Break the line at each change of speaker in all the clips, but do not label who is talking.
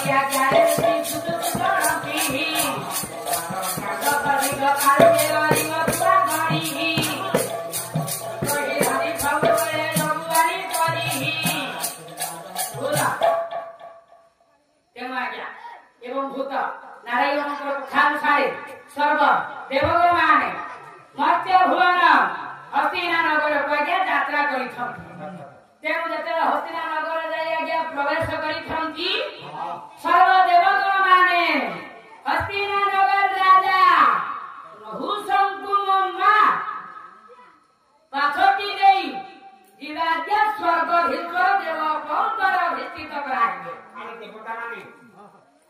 या ज्ञाने सुत सुतरती सपरि गकारे वाली मधुरा गणी कहे हरि भगवे नगुआनी करी बोला तेमा क्या एवं भूत नारायण खान सारे सर्व देवगण माने मर्त्य भुवन हस्तिना नगर कहिया यात्रा करिथन तेणु जते हस्तिना नगर जाई आज्ञा प्रवेश करिथन की सर्व देवगण माने हस्तिना नगर राजा नहुशंकुमा पाथटी देई दिवाज्ञा स्वर्ग भितर देव कौतर भित्तित कराइबे
आने देवता माने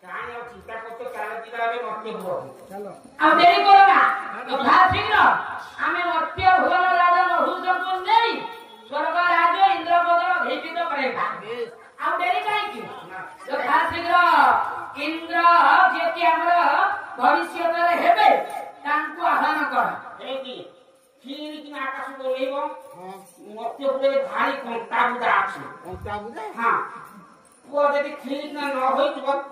काहे और चिंता करते काले दिवारे मर्त्य भुवन चलो
आ देरी करो ना तो शीघ्र आमे मर्त्य भुवन राजा नहुशंकुन देई स्वर्ग राज इंद्रपद भेटित करेगा आ देरी काहे की तो शीघ्र इंद्र जे कि हमर भविष्य रे हेबे तांको आह्वान कर
ए की खीर की आकाश बोलेबो मर्त्य भुवन भारी कंटा बुदा अछि कंटा बुदा हां वो यदि खीर न होई तो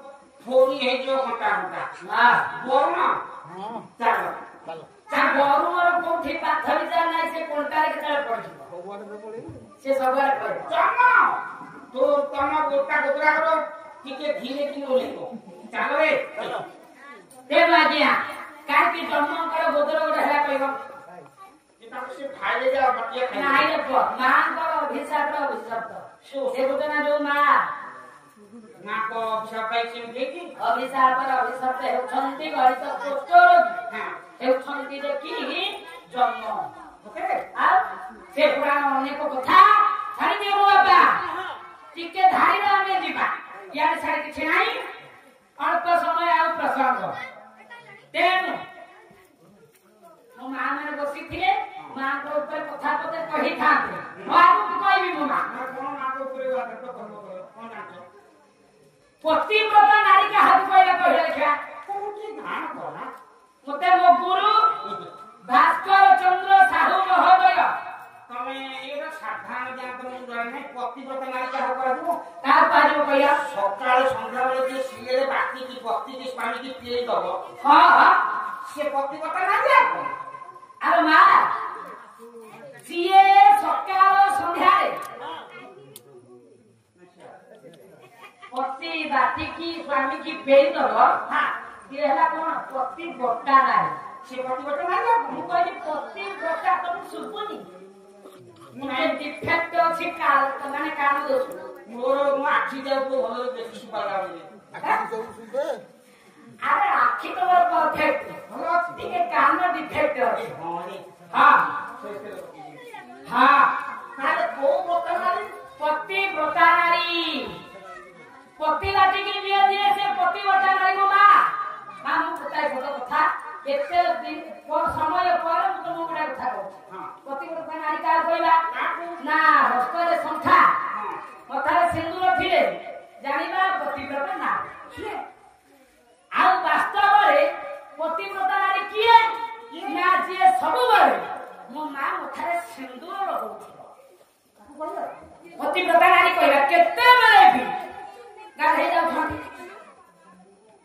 थोड़ी है जो कंटा बुदा हां बोल ना हां चलो चलो
चा गरु और कोठी पाथरी जा नाही से कोंटारे केतले पड़िबो
सबरे पड़े
से सबरे पड़े
चलो तो तमा गोटा गोदरा करो टिके धीरे की बोलेबो चलो रे चलो
ते बाजिया काय की जन्म कर गोदर गोटे हेला कहबो
एटा से खाइले जा बटिया खाइ
नाही रे पो मां कर अभिशाप से गोटे ना जो मां
ना को अभिशाप पाई केमते की
अभिशाप हेउछन्ति गणित पोस्टर हेउछन्ति देखि जन्म ओके आ से पुराण अनेक कथा छाड़ी देबो बाबा टिके धारी आमे दिबा यार छाड़ी किछि नाही अल्प समय आ प्रसंग तेनु मो मां माने बसी थिले मां को ऊपर कथा पते कहि थाते मां को कहबी मो मां
कोन मां को ऊपर बात तो करबो कोन जानो
पतिव्रता नारी का हाथ कहला कहले क्या
कोठी ध्यान कोना
मते मो गुरु भास्कर चंद्र साहू महोदय
तमे एरा साधारण ज्ञान तुम जाने पतिव्रता नारी का हो करबो
का पाजो कहया
सकाळ संध्या बेले जे सिले बाकी की पति की पानी की पिए दबो
हां हां
से पतिव्रता नारी आको
अरे मां सीए सकाळ संध्या रे पति बाटी की स्वामी की पेई दबो हां ये हला कोन पति बट्टा नारी
से पतिव्रता नारी आको
मु कहली पति बट्टा तुम सुपुनी मुझे डिफेक्ट अछि काल माने काम दोष
मोर मो आखि जाऊ को भलो देखि सुपाला बोले
आखि जाऊ सुबे अरे आखि तो मोर परफेक्ट
भलो अछि
ठीक है कान में डिफेक्ट अछि
हां रे
हां हां
ताले को व्रता नारी
पति व्रता नारी पति बाटी की लिए दिए से पति व्रता नारी मो मां मु बताई बड़ कथा केते दिन पर समय पर मु तो बड़ा कथा कहू
हां
पति व्रता नारी का कहला ना हस्तरे संथा कथारे सिंदूर थिले जानिबा पतिव्रता नारी आ वास्तव रे पतिव्रता नारी किए ना जे सब बरे मो मां मथारे सिंदूर लगाउथिबो काकू कहला पतिव्रता नारी कहला केते बेले भी गाधे जाउ छन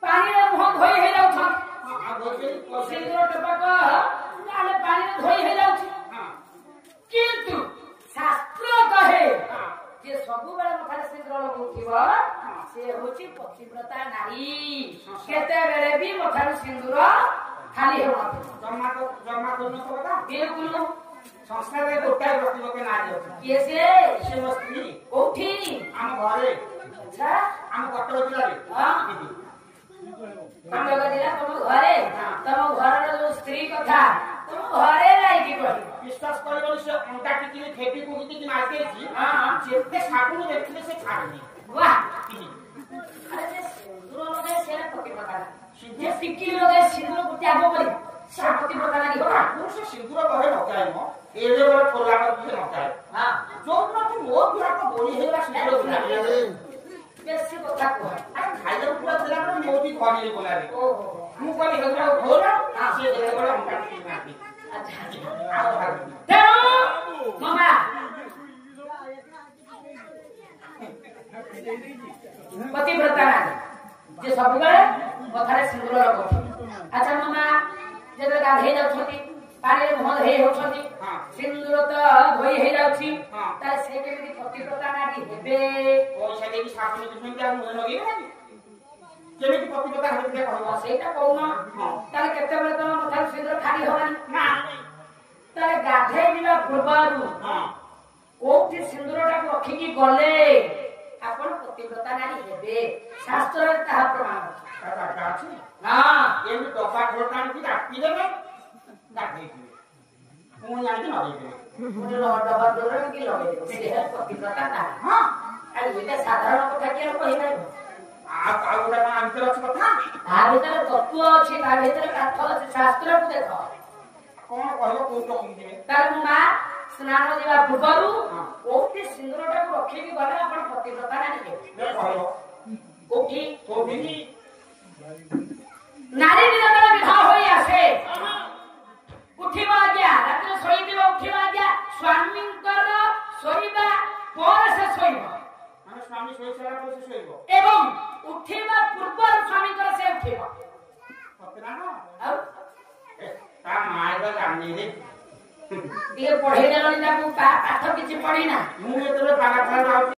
पानी रे मुह धोई हे जाउ छन
हां बोले
सिंदूर टपक नाले पानी रे धोई हे जाउ छी
हां
किंतु शास्त्र कहे जे सबु बेले मथारे सिंदूर लगाउथिबो से होची पतिव्रता नारी केते बेले भी मथारे सिंदूर खाली हो
जमा को न पता
बिल्कुल
संस्कार रे गोटा पतिव्रता नारी अछि
केसे
से मस्ती
कोठी
हम घरे
अच्छा
हम कटक जिला रे
हां तुम लोग दिला तुम घरे तुम घर जो स्त्री कथा तुम घरे नहीं की कही
विश्वास करबो से अंटा टिकी खेती को की मारते छी
हां
जेते साबुन देखले से छाड़नी
वाह अरे से सिंदूर लगे सेरा पतिव्रता जे सिक्की लगे सिंदूर को त्याग करी से पतिव्रता नारी हो
पुरुष सिंदूर बहे नकाय म एले बड़ खोला कर भी नकाय
हां
जो न तू मो पूरा को बोली हेला सिंदूर बुला
बेसी कथा को
अरे खाइले पूरा दिला को मोदी घरे बोला रे
ओ
मु कहली हेला होला से देले बड़ अंटा टिकी मारती
अच्छा
आओ भाग
तेरो मामा पतिव्रता नारी ସେ ସବୁବେଳେ କଥାରେ ସିନ୍ଦୁର ଲଗାଉଛନ୍ତି। ଆଚ୍ଛା ମୋ ମା ଯେତେବେଳେ ଗାଧେଇ ଯାଉଛନ୍ତି ପାଣିରେ ମୁହଁ ଧୋଇ ହେଉଛନ୍ତି ସିନ୍ଦୁର ତ ଧୋଇ ହେଇଯାଉଛି ତାହେଲେ ସେ କେମିତି ପତିବ୍ରତା ନାରୀ ହେବେ?
ପଇସା ଦେଇକି ଶାଶୁ ଦଉଛନ୍ତି ଆଉ ମୁହଁ ଲଗେଇବେ କେମିତି ପତିବ୍ରତା ହେବେ ଟିକେ କହିବ?
ସେଇଟା କହୁନ। ତାହେଲେ କେତେବେଳେ ତମ କଥାରେ ସିନ୍ଦୁର ଖାଲି ହବନି
ନା।
ତାହେଲେ ଗାଧେଇ ଯିବା ପୂର୍ବରୁ କୋଉଠି ସିନ୍ଦୁରଟାକୁ ରଖିକି ଗଲେ ଆପଣ ପତିବ୍ରତା ନାରୀ ହେବେ? ଶାସ୍ତ୍ରରେ ତାହା ପ୍ରମାଣ ଅଛି।
ଏମିତି ଡବା ଖୋଳଟା ଆଣିକି ରାତି ଦେବେ ଗାଧେଇଥିବେ ପୁଣି ଆଣିକି ଲଗେଇଦେବେ।
ଡବା ଦୌଡ଼କି ଲଗେଇଦେବେ ସେ ପତିବ୍ରତା ନାରୀ। ଆଉ ଏଇଟା ସାଧାରଣ କଥା କିଏ କହିପାରିବ?
ଆଉ ଗୋଟେ କଣ ଭିତରେ ଅଛି କଥା?
ତା ଭିତରେ ତତ୍ତ୍ୱ ଅଛି, ତା ଭିତରେ ପାଠ ଅଛି। ଶାସ୍ତ୍ରକୁ ଦେଖ
କଣ କହିବ କୋଉଠି ରଖିଯିବେ?
ତାହେଲେ ମୋ ମା ସ୍ନାନ ଯିବା ପୂର୍ବରୁ କୋଉଠି ସିନ୍ଦୁରଟାକୁ ରଖିକି ଗଲେ ଆପଣ ପତିବ୍ରତା ନାରୀ ହେବେ?
କହିବ
କୋଉଠି?
କୋଉଠି?
ନାରୀ ଯେତେବେଳେ ବିବାହ ହୋଇ ଆସେ ଉଠିବ ଆଜ୍ଞା, ରାତିରେ ଶୋଇଥିବ ଉଠିବ ଆଜ୍ଞା, ସ୍ୱାମୀଙ୍କର ଶୋଇବା ପରେ ସେ ଶୋଇବ।
ମାନେ ସ୍ୱାମୀ ଶୋଇ ସାରିଲା ପରେ ସେ ଶୋଇବ
ଏବଂ ଉଠିବା ପୂର୍ବରୁ ସ୍ୱାମୀଙ୍କର ସେ ଉଠିବ। ଆଉ
ତା ମାଏର ଜାଣିନି
ଟିକେ ପଢେଇ ଦେଲଣି ତାକୁ, ପାଠ କିଛି ପଢିନା।
ମୁଁ ଯେତେବେଳେ ପାଠ